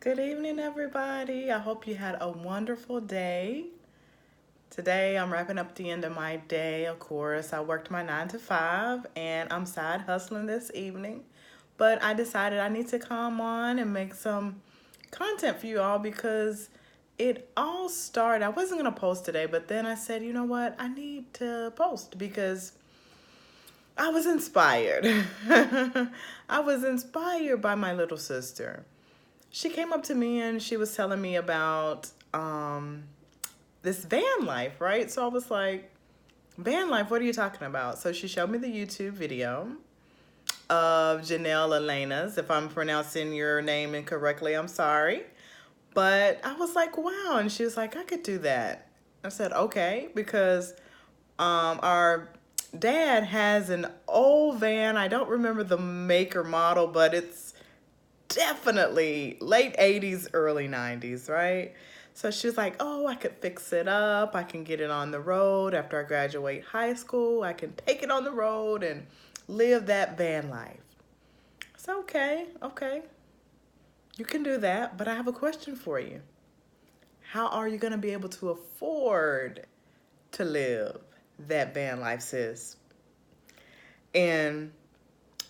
Good evening, everybody. I hope you had a wonderful day. Today, I'm wrapping up the end of my day. Of course, I worked my 9 to 5 and I'm side hustling this evening. But I decided I need to come on and make some content for you all because it all started. I wasn't going to post today, but then I said, you know what? I need to post because I was inspired. I was inspired by my little sister. She came up to me and she was telling me about this van life, right? So I was like, van life, what are you talking about? So she showed me the YouTube video of Janelle Elena's. If I'm pronouncing your name incorrectly, I'm sorry. But I was like, wow. And she was like, I could do that. I said, okay, because our dad has an old van. I don't remember the make or model, but it's definitely late 80s, early 90s, right? So she was like, oh, I could fix it up. I can get it on the road after I graduate high school. I can take it on the road and live that van life. So, okay, you can do that. But I have a question for you. How are you going to be able to afford to live that van life, sis? And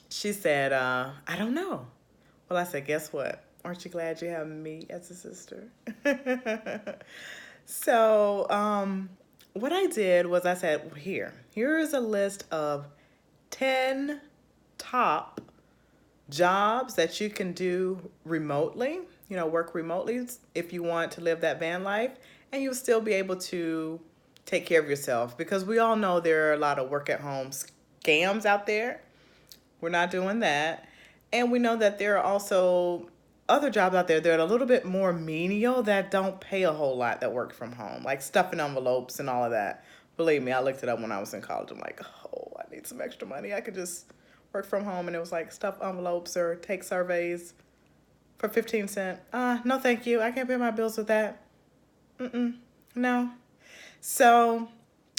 she said, I don't know. Well, I said, guess what? Aren't you glad you have me as a sister? So, what I did was I said, here is a list of 10 top jobs that you can do remotely, work remotely if you want to live that van life, and you'll still be able to take care of yourself because we all know there are a lot of work at home scams out there. We're not doing that. And we know that there are also other jobs out there that are a little bit more menial that don't pay a whole lot that work from home, like stuffing envelopes and all of that. Believe me, I looked it up when I was in college. I'm like, oh, I need some extra money. I could just work from home. And it was like stuff envelopes or take surveys for 15 cents. No, thank you. I can't pay my bills with that. No. So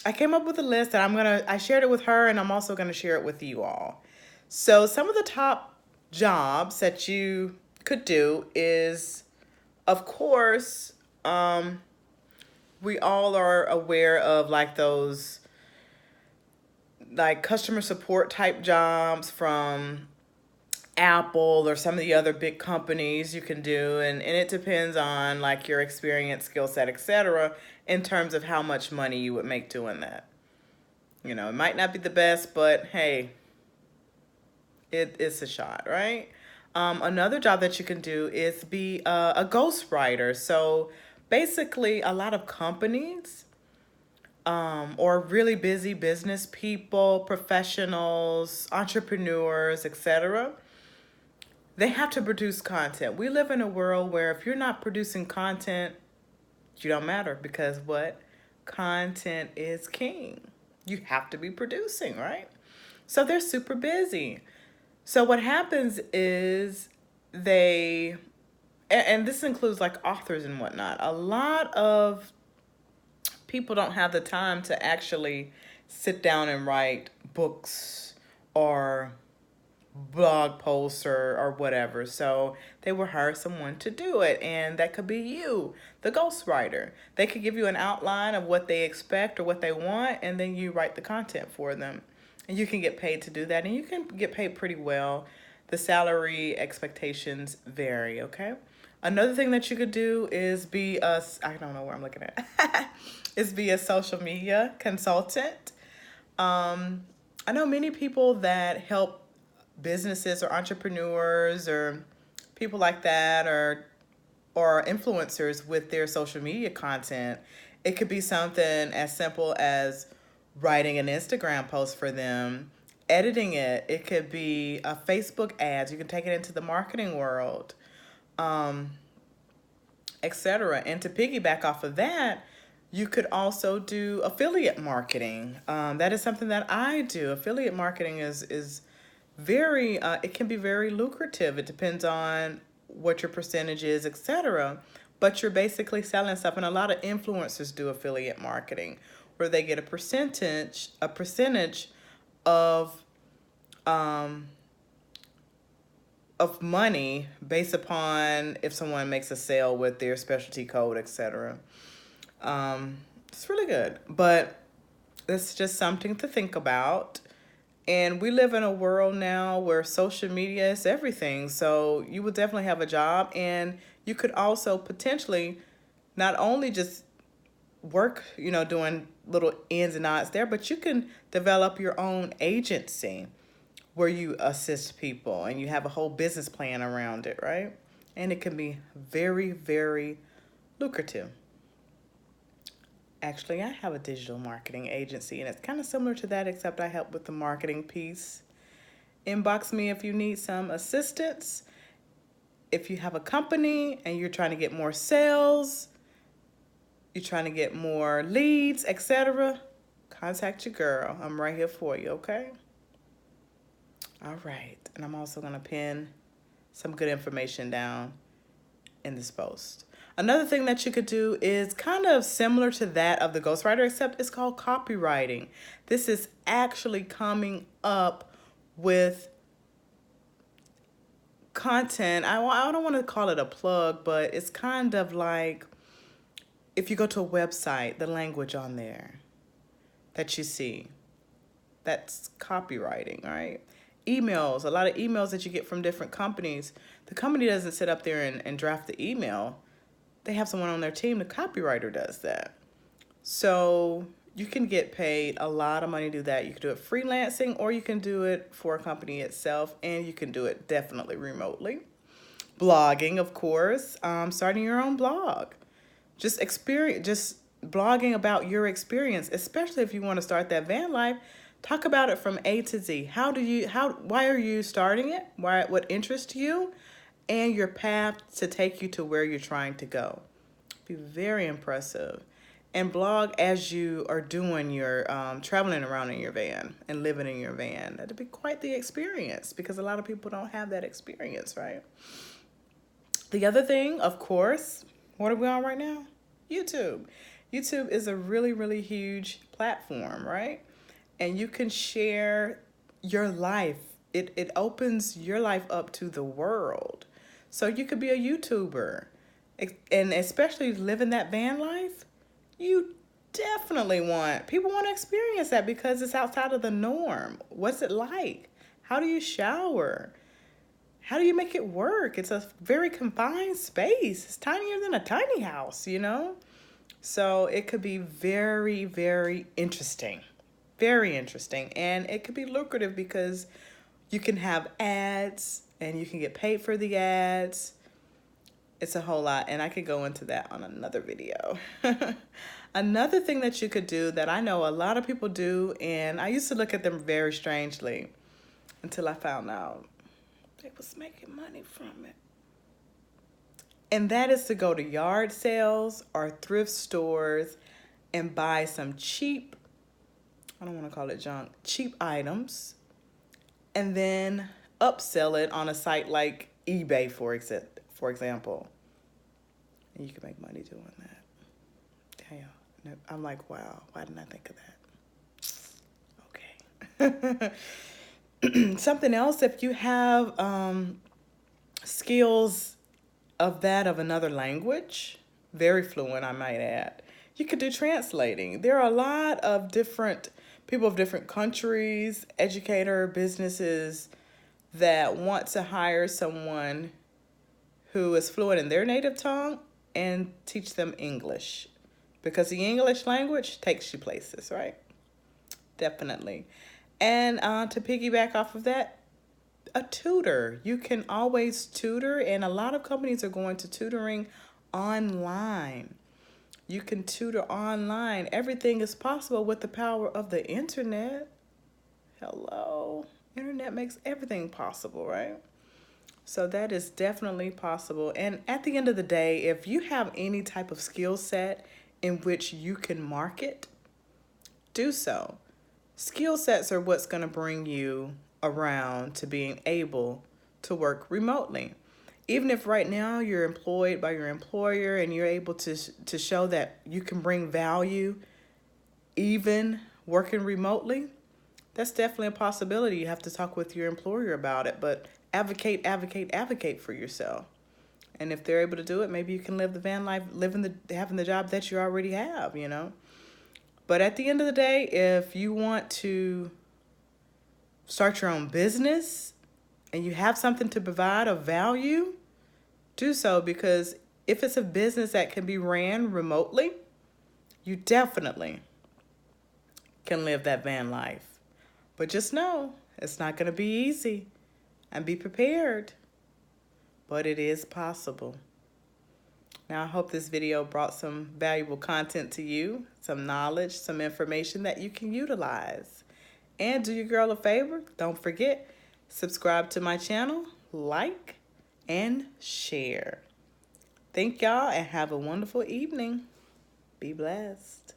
I came up with a list and I shared it with her and I'm also gonna share it with you all. So some of the top jobs that you could do is, of course, we all are aware of like those like customer support type jobs from Apple or some of the other big companies you can do, and it depends on like your experience, skill set, etc. in terms of how much money you would make doing that. It might not be the best, but hey, it's a shot, right? Another job that you can do is be a ghostwriter. So basically, a lot of companies or really busy business people, professionals, entrepreneurs, etc., they have to produce content. We live in a world where if you're not producing content, you don't matter because what? Content is king. You have to be producing, right? So they're super busy. So what happens is they, and this includes like authors and whatnot, a lot of people don't have the time to actually sit down and write books or blog posts or whatever. So they will hire someone to do it. And that could be you, the ghostwriter. They could give you an outline of what they expect or what they want, and then you write the content for them. And you can get paid to do that. And you can get paid pretty well. The salary expectations vary, okay? Another thing that you could do is be a, I don't know where I'm looking at, is be a social media consultant. I know many people that help businesses or entrepreneurs or people like that or influencers with their social media content. It could be something as simple as writing an Instagram post for them, editing it. It could be a Facebook ads. You can take it into the marketing world, etc. And to piggyback off of that, you could also do affiliate marketing. That is something that I do. Affiliate marketing is very it can be very lucrative. It depends on what your percentage is, etc. But you're basically selling stuff, and a lot of influencers do affiliate marketing, where they get a percentage of of money based upon if someone makes a sale with their specialty code, etc. It's really good, but it's just something to think about. And we live in a world now where social media is everything. So you will definitely have a job, and you could also potentially not only just work, doing little ins and outs there, but you can develop your own agency where you assist people and you have a whole business plan around it, right? And it can be very, very lucrative. Actually, I have a digital marketing agency, and it's kind of similar to that, except I help with the marketing piece. Inbox me if you need some assistance. If you have a company and you're trying to get more sales, you're trying to get more leads, etc., contact your girl. I'm right here for you, okay? All right. And I'm also going to pin some good information down in this post. Another thing that you could do is kind of similar to that of the ghostwriter, except it's called copywriting. This is actually coming up with content. I don't want to call it a plug, but it's kind of like if you go to a website, the language on there that you see, that's copywriting, right? Emails, a lot of emails that you get from different companies. The company doesn't sit up there and draft the email. They have someone on their team. The copywriter does that. So you can get paid a lot of money to do that. You can do it freelancing, or you can do it for a company itself, and you can do it definitely remotely. Blogging, of course, starting your own blog. Just blogging about your experience, especially if you want to start that van life. Talk about it from A to Z. Why are you starting it? What interests you? And your path to take you to where you're trying to go. Be very impressive. And blog as you are doing your traveling around in your van and living in your van. That'd be quite the experience, because a lot of people don't have that experience, right? The other thing, of course, what are we on right now? YouTube. YouTube is a really, really huge platform, right? And you can share your life. It opens your life up to the world. So you could be a YouTuber. And especially living that van life, you definitely people want to experience that, because it's outside of the norm. What's it like? How do you shower? How do you make it work? It's a very confined space. It's tinier than a tiny house, So it could be very, very interesting. Very interesting. And it could be lucrative because you can have ads and you can get paid for the ads. It's a whole lot, and I could go into that on another video. Another thing that you could do that I know a lot of people do, and I used to look at them very strangely until I found out they was making money from it. And that is to go to yard sales or thrift stores and buy some cheap, I don't want to call it junk, cheap items, and then upsell it on a site like eBay, for example. And you can make money doing that. Damn. I'm like, wow, why didn't I think of that? Okay. Something else, if you have skills of another language, very fluent, I might add, you could do translating. There are a lot of different people of different countries, businesses that want to hire someone who is fluent in their native tongue and teach them English, because the English language takes you places, right? Definitely. And to piggyback off of that, a tutor. You can always tutor, and a lot of companies are going to tutoring online. You can tutor online. Everything is possible with the power of the internet. Hello. Internet makes everything possible, right? So that is definitely possible. And at the end of the day, if you have any type of skill set in which you can market, do so. Skill sets are what's going to bring you around to being able to work remotely. Even if right now you're employed by your employer and you're able to show that you can bring value even working remotely, that's definitely a possibility. You have to talk with your employer about it. But advocate for yourself. And if they're able to do it, maybe you can live the van life, having the job that you already have, you know. But at the end of the day, if you want to start your own business and you have something to provide of value, do so, because if it's a business that can be ran remotely, you definitely can live that van life. But just know it's not going to be easy, and be prepared. But it is possible. Now, I hope this video brought some valuable content to you, some knowledge, some information that you can utilize. And do your girl a favor, don't forget, subscribe to my channel, like, and share. Thank y'all and have a wonderful evening. Be blessed.